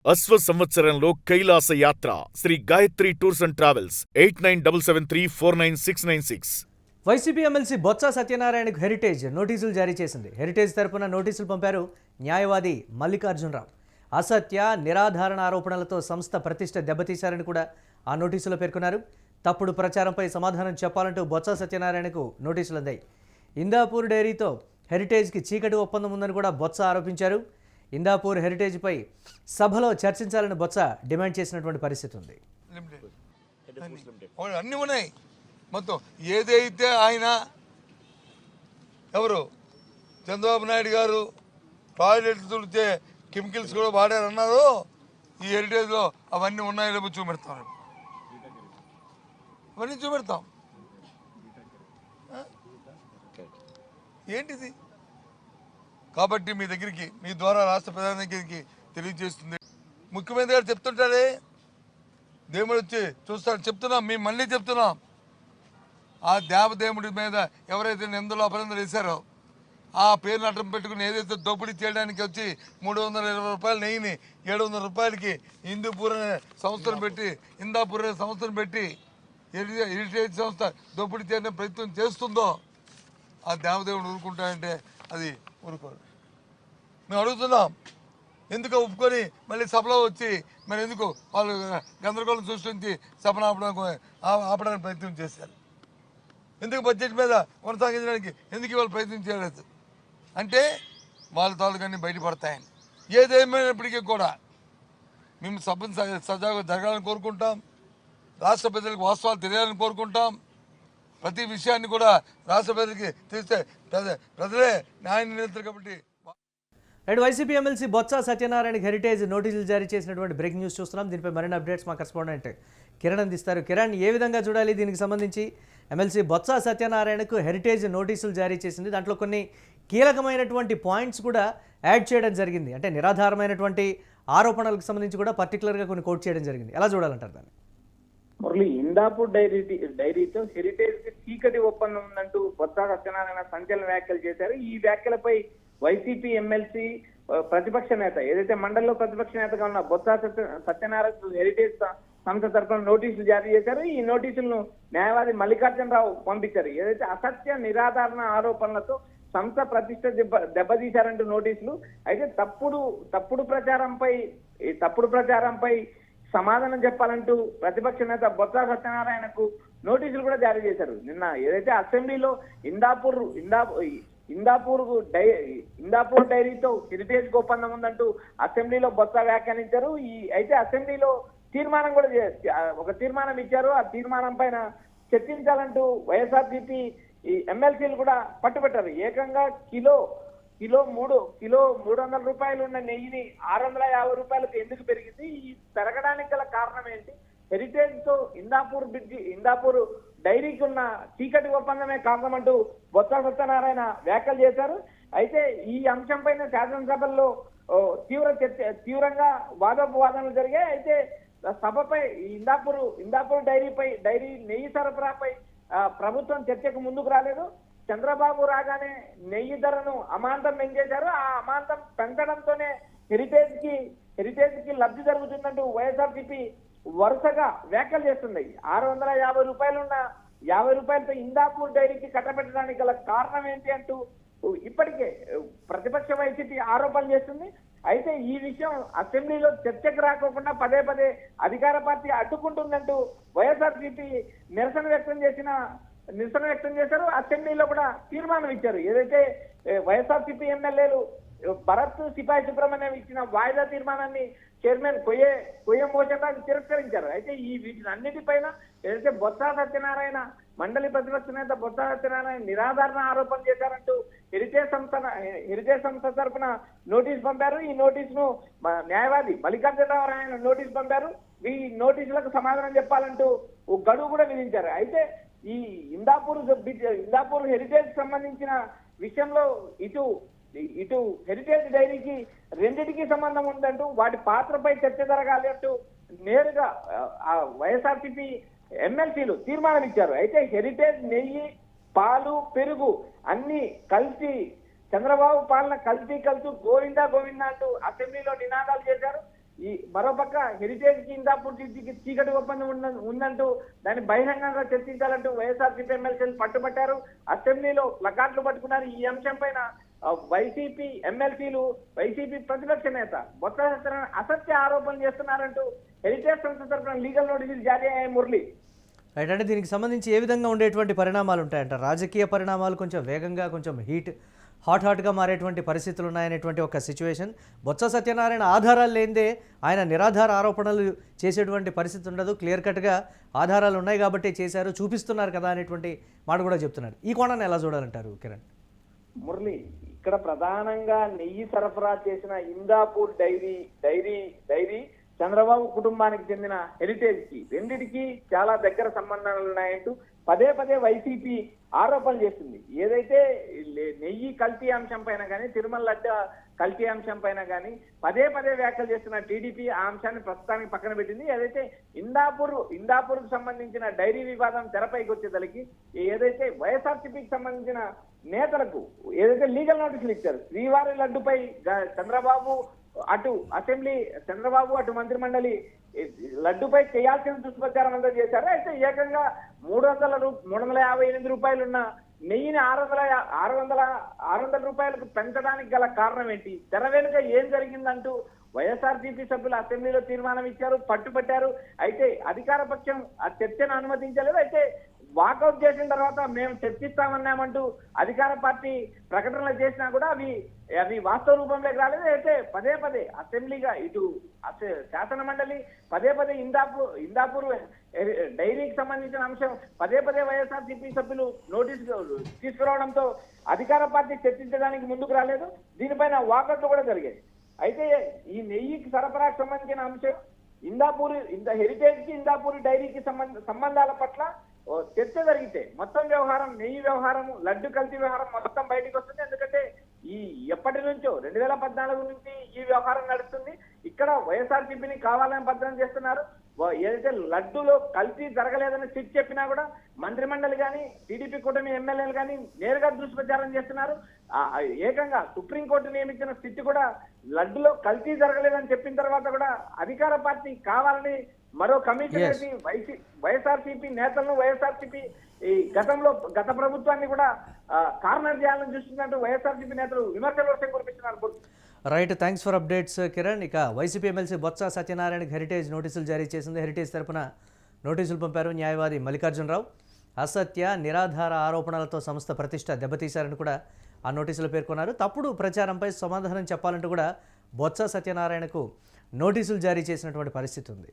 అశ్వ సంవత్సరంలో కైలాస యాత్ర Shri Gayatri tours and travels 8977349696. YCP MLC Botsa సత్యనారాయణకు హెరిటేజ్ నోటీసులు జారీ చేసింది. హెరిటేజ్ తరపున నోటీసులు పంపారు న్యాయవాది మల్లికార్జునరావు. అసత్య నిరాధారణ ఆరోపణలతో సంస్థ ప్రతిష్ట దెబ్బతీశారని కూడా ఆ నోటీసులో పేర్కొన్నారు. తప్పుడు ప్రచారంపై సమాధానం చెప్పాలంటూ బొత్స సత్యనారాయణకు నోటీసులు అందాయి. ఇందాపూర్ డైరీతో హెరిటేజ్కి చీకటి ఒప్పందం ఉందని కూడా బొత్స ఆరోపించారు. ఇందాపూర్ హెరిటేజ్పై సభలో చర్చించాలని బొత్స డిమాండ్ చేసినటువంటి పరిస్థితి ఉంది. అన్నీ ఉన్నాయి. మొత్తం ఏదైతే ఆయన ఎవరు చంద్రబాబు నాయుడు గారు టాయిలెట్లు తుడితే కెమికల్స్ కూడా వాడారన్నారో ఈ హెరిటేజ్లో అవన్నీ ఉన్నాయో లేవో చూపెడతాం. అవన్నీ చూపెడతాం. ఏంటిది? కాబట్టి మీ దగ్గరికి, మీ ద్వారా రాష్ట్ర ప్రధాని దగ్గరికి తెలియజేస్తుంది. ముఖ్యమంత్రి గారు చెప్తుంటారే, దేవుడు వచ్చి చూస్తాడు. చెప్తున్నాం, మేము మళ్ళీ చెప్తున్నాం. ఆ దేవదేవుడి మీద ఎవరైతే నిందలు అపనిందలు వేశారో ఆ పేరుని అడ్డం పెట్టుకుని ఏదైతే దోపిడీ చేయడానికి వచ్చి 320 రూపాయల నెయ్యిని 700 రూపాయలకి హిందూపూర్ అనే సంస్థను పెట్టి, ఇందాపూర్ అనే సంస్థను పెట్టి హెరిటేజ్ సంస్థ దోపిడీ చేయడానికి ప్రయత్నం చేస్తుందో ఆ దేవదేవుడు ఊరుకుంటాడంటే అది ఊరుకోరు. మేము అడుగుతున్నాం, ఎందుకు ఒప్పుకొని మళ్ళీ సభలో వచ్చి మరి ఎందుకు వాళ్ళు గందరగోళం సృష్టించి సభను ఆపడానికి ప్రయత్నం చేశారు? ఎందుకు బడ్జెట్ మీద కొనసాగించడానికి ఎందుకు వాళ్ళు ప్రయత్నం చేయలేదు? అంటే వాళ్ళ తాలూకాన్ని బయటపడతాయని. ఏదేమైనప్పటికీ కూడా మేము సభను సజావుగా జరగాలని కోరుకుంటాం. రాష్ట్ర ప్రజలకు వాస్తవాలు తెలియాలని కోరుకుంటాం. ప్రతి విషయాన్ని కూడా రాష్ట్ర ప్రజలకి తెలిస్తే ప్రజలే న్యాయ నిర్ణయిస్తారు. కాబట్టి వైసీపీ ఎమ్మెల్సీ బొత్స సత్యనారాయణకి హెరిటేజ్ నోటీసులు జారీ చేసినటువంటి బ్రేకింగ్ న్యూస్ చూస్తున్నాం. దీనిపై మరిన్ని అప్డేట్స్ మా కరెస్పాండెంట్ కిరణ్ అందిస్తారు. కిరణ్, ఏ విధంగా చూడాలి దీనికి సంబంధించి? ఎమ్మెల్సీ బొత్స సత్యనారాయణకు హెరిటేజ్ నోటీసులు జారీ చేసింది. దాంట్లో కొన్ని కీలకమైనటువంటి పాయింట్స్ కూడా యాడ్ చేయడం జరిగింది. అంటే నిరాధారమైనటువంటి ఆరోపణలకు సంబంధించి కూడా పర్టికులర్గా కొన్ని కోట్ చేయడం జరిగింది. ఎలా చూడాలంటారు దాన్ని? మురళి, ఇందాపూర్ డైరీతో హెరిటేజ్ కి చీకటి ఒప్పందం ఉందంటూ బొత్స సత్యనారాయణ సంచలన వ్యాఖ్యలు చేశారు. ఈ వ్యాఖ్యలపై వైసీపీ ఎమ్మెల్సీ ప్రతిపక్ష నేత, ఏదైతే మండలిలో ప్రతిపక్ష నేతగా ఉన్న బొత్స సత్యనారాయణ హెరిటేజ్ సంస్థ తరఫున నోటీసులు జారీ చేశారు. ఈ నోటీసులను న్యాయవాది మల్లికార్జునరావు పంపించారు. ఏదైతే అసత్య నిరాధారణ ఆరోపణలతో సంస్థ ప్రతిష్ట దెబ్బతీశారంటూ నోటీసులు. అయితే తప్పుడు ప్రచారంపై సమాధానం చెప్పాలంటూ ప్రతిపక్ష నేత బొత్స సత్యనారాయణకు నోటీసులు కూడా జారీ చేశారు. నిన్న ఏదైతే అసెంబ్లీలో ఇందాపూర్ డైరీతో హెరిటేజ్ ఒప్పందం ఉందంటూ అసెంబ్లీలో బొత్స వ్యాఖ్యానించారు. అయితే అసెంబ్లీలో తీర్మానం కూడా ఒక తీర్మానం ఇచ్చారు. ఆ తీర్మానం పైన చర్చించాలంటూ వైఎస్ఆర్సీపీ ఎమ్మెల్సీలు కూడా పట్టుబట్టారు. ఏకంగా కిలో 300 రూపాయలు ఉన్న నెయ్యిని 650 రూపాయలకు ఎందుకు పెరిగింది? ఈ పెరగడానికి గల కారణం ఏంటి? హెరిటేజ్ తో ఇందాపూర్ డైరీకి ఉన్న చీకటి ఒప్పందమే కారణమంటూ బొత్స సత్యనారాయణ వ్యాఖ్యలు చేశారు. అయితే ఈ అంశం పైన శాసనసభల్లో తీవ్రంగా వాదోపవాదనలు జరిగాయి. అయితే సభపై ఇందాపూర్ డైరీ నెయ్యి సరఫరాపై ప్రభుత్వం చర్చకు ముందుకు రాలేదు. చంద్రబాబు రాగానే నెయ్యి ధరను అమాంతం పెంచేశారు. ఆ అమాంతం పెంచడంతోనే హెరిటేజ్ కి లబ్ధి జరుగుతుందంటూ వైఎస్ఆర్సీపీ వరుసగా వ్యాఖ్యలు చేస్తుంది. 650 రూపాయలున్న 50 రూపాయలతో ఇందాపూర్ డైరీకి కట్టబెట్టడానికి గల కారణం ఏంటి అంటూ ఇప్పటికే ప్రతిపక్ష వైసీపీ ఆరోపణలు చేస్తుంది. అయితే ఈ విషయం అసెంబ్లీలో చర్చకు రాకోకుండా పదే అధికార పార్టీ అడ్డుకుంటుందంటూ వైఎస్ఆర్సీపీ నిరసన వ్యక్తం చేశారు. అసెంబ్లీలో కూడా తీర్మానం ఇచ్చారు. ఏదైతే వైఎస్ఆర్సీపీ ఎమ్మెల్యేలు భరత్ సిపాయి సుబ్రహ్మణ్యం ఇచ్చిన వాయిదా తీర్మానాన్ని చైర్మన్ కొయ్య మోషన్ రాజు తిరస్కరించారు. అయితే ఈ వీటినన్నిటిపైన ఏదైతే బొత్స సత్యనారాయణ మండలి ప్రతిపక్ష నేత బొత్స సత్యనారాయణ నిరాధారణ ఆరోపణ చేశారంటూ హెరిటేజ్ సంస్థ తరఫున నోటీసు పంపారు. ఈ నోటీసును న్యాయవాది మల్లికార్జునరావు నోటీసు పంపారు. ఈ నోటీసులకు సమాధానం చెప్పాలంటూ ఒక గడువు కూడా విధించారు. అయితే ఈ ఇందాపూర్ హెరిటేజ్ సంబంధించిన విషయంలో ఇటు హెరిటేజ్ డైరీకి రెండింటికి సంబంధం ఉందంటూ వాటి పాత్రపై చర్చ జరగాలి అంటూ నేరుగా వైఎస్ఆర్సీపీ ఎమ్మెల్సీలు తీర్మానం ఇచ్చారు. అయితే హెరిటేజ్ నెయ్యి, పాలు, పెరుగు అన్ని కలిసి చంద్రబాబు పాలన కల్తీ గోవిందా అంటూ అసెంబ్లీలో నినాదాలు చేశారు. ఈ మరోపక్క హెరిటేజ్ కి ఇందాపూర్ చీకటి ఒప్పందం ఉందంటూ దాన్ని బహిరంగంగా చర్చించాలంటూ వైఎస్ఆర్సీపీ ఎమ్మెల్సీలు పట్టుబట్టారు. అసెంబ్లీలో ప్లకార్డులు పట్టుకున్నారు. ఈ అంశం పైన వైసీపీ ఎమ్మెల్సీలు, వైసీపీ ప్రతిపక్ష నేత బొత్స సత్యనారాయణ అసత్య ఆరోపణలు చేస్తున్నారంటూ హెరిటేజ్ సంస్థ తరఫున లీగల్ నోటీసులు జారీ అయ్యాయి. మురళి, రైట్, అంటే దీనికి సంబంధించి ఏ విధంగా ఉండేటువంటి పరిణామాలు ఉంటాయంట? రాజకీయ పరిణామాలు కొంచెం వేగంగా, కొంచెం హాట్గా మారేటువంటి పరిస్థితులు ఉన్నాయనేటువంటి ఒక సిచ్యువేషన్. బొత్స సత్యనారాయణ ఆధారాలు లేనిదే ఆయన నిరాధార ఆరోపణలు చేసేటువంటి పరిస్థితి ఉండదు. క్లియర్ కట్గా ఆధారాలు ఉన్నాయి కాబట్టి చేశారు, చూపిస్తున్నారు కదా అనేటువంటి మాట కూడా చెప్తున్నారు. ఈ కోణాన్ని ఎలా చూడాలంటారు కిరణ్? మురళి, ఇక్కడ ప్రధానంగా నెయ్యి సరఫరా చేసిన ఇందాపూర్ డైరీ చంద్రబాబు కుటుంబానికి చెందిన హెరిటేజ్ కి రెండిటికి చాలా దగ్గర సంబంధాలు ఉన్నాయంటూ పదే వైసీపీ ఆరోపణలు చేస్తుంది. ఏదైతే నెయ్యి కల్తీ అంశం పైన కానీ, తిరుమల లడ్డ కల్తీ అంశం పైన కానీ పదే వ్యాఖ్యలు చేస్తున్న టీడీపీ ఆ అంశాన్ని ప్రస్తుతానికి పక్కన పెట్టింది. ఏదైతే ఇందాపూర్ కు సంబంధించిన డైరీ వివాదం తెరపైకి వచ్చేసరికి ఏదైతే వైఎస్ఆర్సీపీకి సంబంధించిన నేతలకు ఏదైతే లీగల్ నోటీసులు ఇచ్చారు, శ్రీవారి లడ్డుపై చంద్రబాబు అటు మంత్రిమండలి లడ్డుపై చేయాల్సిన దుష్ప్రచారం అంతా చేశారు. అయితే ఏకంగా 358 రూపాయలు ఉన్న నెయ్యిని 600 రూపాయలకు పెంచడానికి గల కారణం ఏంటి, తెర వెనుక ఏం జరిగిందంటూ వైఎస్ఆర్సీపీ సభ్యులు అసెంబ్లీలో తీర్మానం ఇచ్చారు, పట్టుబట్టారు. అయితే అధికార పక్షం ఆ చర్చను అనుమతించలేదు. అయితే వాకౌట్ చేసిన తర్వాత మేము చర్చిస్తామన్నామంటూ అధికార పార్టీ ప్రకటనలు చేసినా కూడా అవి వాస్తవ రూపంలోకి రాలేదు. అయితే పదే అసెంబ్లీగా ఇటు శాసన మండలి పదే ఇందాపూర్ డైరీకి సంబంధించిన అంశం పదే వైఎస్ఆర్సీపీ సభ్యులు నోటీసు తీసుకురావడంతో అధికార పార్టీ చర్చించడానికి ముందుకు రాలేదు. దీనిపైన వాకౌట్లు కూడా జరిగాయి. అయితే ఈ నెయ్యికి సరఫరాకు సంబంధించిన అంశం హెరిటేజ్ కి ఇందాపూర్ డైరీకి సంబంధాల పట్ల చర్చ జరిగితే మొత్తం వ్యవహారం, నెయ్యి వ్యవహారం, లడ్డు కల్తీ వ్యవహారం మొత్తం బయటకు వస్తుంది. ఎందుకంటే ఎప్పటి నుంచో 2014 నుంచి ఈ వ్యవహారం నడుస్తుంది. ఇక్కడ వైఎస్ఆర్సీపీని కావాలని భద్రం చేస్తున్నారు. ఏదైతే లడ్డూలో కల్తీ జరగలేదని సిట్ చెప్పినా కూడా మంత్రిమండలి కానీ, టీడీపీ కూటమి ఎమ్మెల్యేలు కానీ నేరుగా దుష్ప్రచారం చేస్తున్నారు. ఏకంగా సుప్రీంకోర్టు నియమించిన సిట్ కూడా లడ్డులో కల్తీ జరగలేదని చెప్పిన తర్వాత కూడా అధికార పార్టీ కావాలని మరో కమిషన్ వేసి వైఎస్ఆర్సీపీ నేతలను, వైఎస్ఆర్సీపీ ఈ గత ప్రభుత్వాన్ని కూడా కార్నర్ చేయాలని చూస్తున్నట్టు వైఎస్ఆర్సీపీ నేతలు విమర్శల వర్షం కురిపిస్తున్నారు. Right, thanks for updates Kiran. ఇక వైసీపీ ఎమ్మెల్సీ బొత్స సత్యనారాయణకి హెరిటేజ్ నోటీసులు జారీ చేసింది. హెరిటేజ్ తరపున నోటీసులు పంపారు న్యాయవాది మల్లికార్జునరావు. అసత్య నిరాధార ఆరోపణలతో సంస్థ ప్రతిష్ట దెబ్బతీశారని కూడా ఆ నోటీసులు పేర్కొన్నారు. తప్పుడు ప్రచారంపై సమాధానం చెప్పాలంటూ కూడా బొత్స సత్యనారాయణకు నోటీసులు జారీ చేసినటువంటి పరిస్థితి ఉంది.